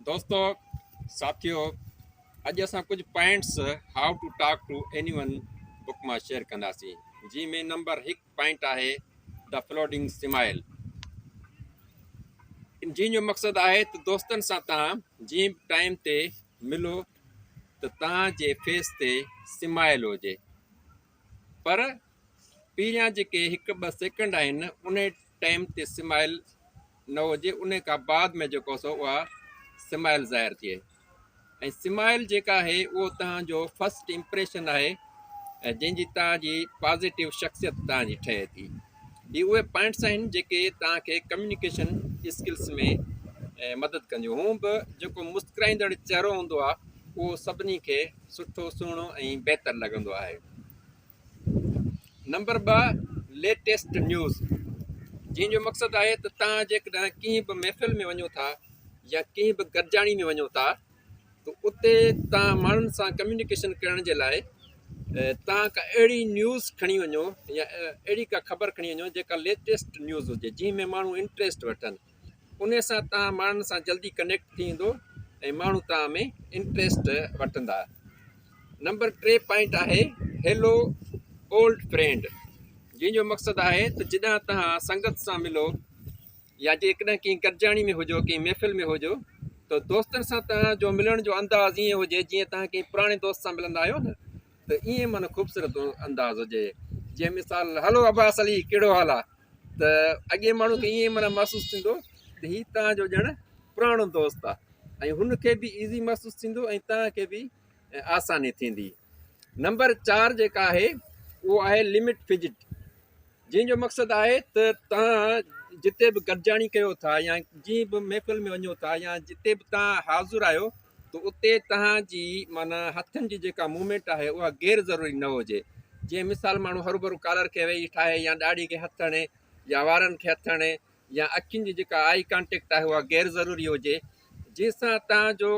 दोस्तों साथियों अॼु असां कुछ points how to talk to anyone book में शेयर कंदासीं। जी में नंबर 1 पॉइंट है द फ्लोटिंग स्माइल। जी जो मक़सद है तो दोस्तन सां तव्हां जी टाइम ते मिलो तो तव्हांजे फेस ते स्माइल होजे, पर पहिरियां जेके 1-2 सेकंड आहिनि उन टाइम ते स्माइल न होजे, उन खां बाद में जेको सो उहा स्माइल ज़ाहिर थिए। ऐं स्माइल जेका आहे उहो तव्हांजो फस्ट इम्प्रेशन आहे जंहिंजी तव्हांजी पॉज़िटिव शख़्सियत तव्हांजी ठहे थी। ही उहे पॉइंट्स आहिनि जेके तव्हांखे कम्युनिकेशन स्किल्स में मदद कंदियूं। हूअं बि जेको मुस्कुराईंदड़ चहिरो हूंदो आहे उहो सभिनी खे सुठो सुहिणो ऐं बहितर लॻंदो आहे। Number 2 latest news. जंहिंजो मक़सदु आहे त तव्हां जेकॾहिं कंहिं बि महफ़िल में वञो था या कंहिं बि गॾिजाणी में वञो था तो उते तव्हां माण्हुनि सां कम्युनिकेशन करण जे लाइ तव्हां का अहिड़ी न्यूज़ खणी वञो या अहिड़ी का ख़बर खणी वञो जेका लेटेस्ट न्यूज़ हुजे, जंहिं में माण्हू इंट्रस्ट वठनि। उन सां तव्हां माण्हुनि सां जल्दी कनेक्ट थींदो ऐं माण्हू तव्हां में इंट्रस्ट वठंदा। नंबर 3 पॉइंट आहे हेलो ओल्ड फ्रेंड। जंहिंजो मक़सदु आहे त जॾहिं तव्हां संगत सां मिलो या जेकॾहिं कंहिं गॾिजाणी में हुजो, कंहिं महफ़िल में हुजो, तो दोस्तनि सां तव्हांजो मिलण जो अंदाज़ ईअं हुजे जीअं तव्हां कंहिं पुराणे दोस्त सां मिलंदा आहियो न, त ईअं माना ख़ूबसूरत अंदाज़ हुजे। जीअं मिसाल हलो अब्बास अली कहिड़ो हाल आहे, त अॻे माण्हू खे ईअं माना महसूसु थींदो त हीउ तव्हांजो ॼण पुराणो दोस्त आहे ऐं हुनखे बि ईज़ी महसूसु थींदो ऐं तव्हांखे बि आसानी थींदी। नंबर 4 जेका आहे उहो आहे लिमिट फिजिट। जंहिंजो मक़सदु आहे त तव्हां जिते बि गॾिजाणी कयो था या जीअं बि महफ़िल में वञो था या जिते बि तव्हां हाज़ुर आहियो तो उते तव्हांजी माना हथनि जी जेका मूवमेंट आहे उहा गैर ज़रूरी न हुजे। जीअं मिसाल माण्हू हरू भरू कॉलर खे वेही ठाहे या ॾाढ़ी खे हथु हणे या वारनि खे हथु हणे या अखियुनि जी जेका आई कॉन्टेक्ट आहे उहा गैर ज़रूरी हुजे, जंहिंसां तव्हांजो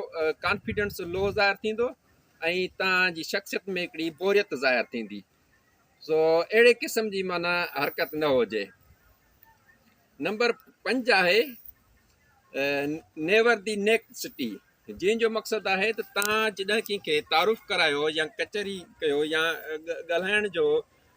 कॉन्फिडेंस लो ज़ाहिर थींदो ऐं तव्हांजी शख़्सियत में हिकिड़ी बोरियत ज़ाहिर थींदी। सो अहिड़े क़िस्म जी माना हरकत न हुजे। नंबर 5 आहे नेवर दी नेक्स्ट सिटी। जंहिंजो मक़सदु आहे त तव्हां जॾहिं कंहिंखे तारुफ़ करायो या कचहरी कयो या ॻाल्हाइण जो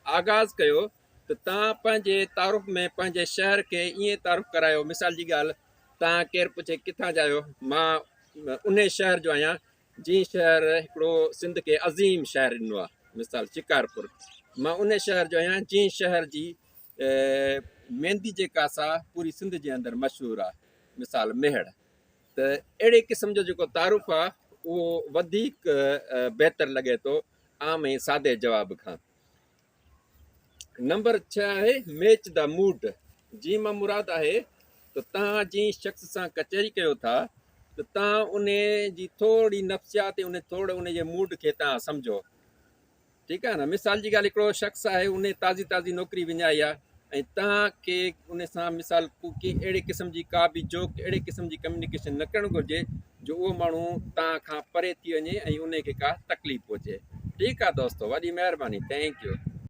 आगाज़ कयो त तव्हां पंहिंजे तारुफ़ में पंहिंजे शहर खे ईअं तारुफ़ करायो। मिसाल जी ॻाल्हि, तव्हां केरु पुछे किथां जा आहियो, मां उन शहर जो आहियां जंहिं शहर हिकिड़ो सिंध खे अज़ीम शहर ॾिनो आहे, मिसाल शिकारपुर। मां उन शहर जो आहियां जंहिं शहर जी मेहंदी जेका सा पूरी सिंध जे अंदरि मशहूरु आहे, मिसाल मेहड़। त अहिड़े क़िस्म जो जेको तारुफ़ आहे उहो वधीक बहितर लॻे थो आम ऐं सादे जवाब खां। नंबर 6 आहे मैच द मूड। जी मां मुराद आहे त तव्हां जंहिं शख़्स सां कचहरी कयो था त तव्हां उन जी थोरी नफ़्सियात उन थोरो उन जे मूड खे तव्हां सम्झो। ठीकु आहे न। मिसाल जी ॻाल्हि, हिकिड़ो शख़्स आहे उन ताज़ी नौकिरी विञाई आहे ऐं तव्हांखे उन सां मिसाल की अहिड़े क़िस्म जी का बि जोक अहिड़े क़िस्म जी कम्युनिकेशन न करणु घुरिजे जो उहो माण्हू तव्हां खां परे थी वञे ऐं उनखे का तकलीफ़ हुजे। ठीकु आहे दोस्तो, वॾी महिरबानी, थैंक यू।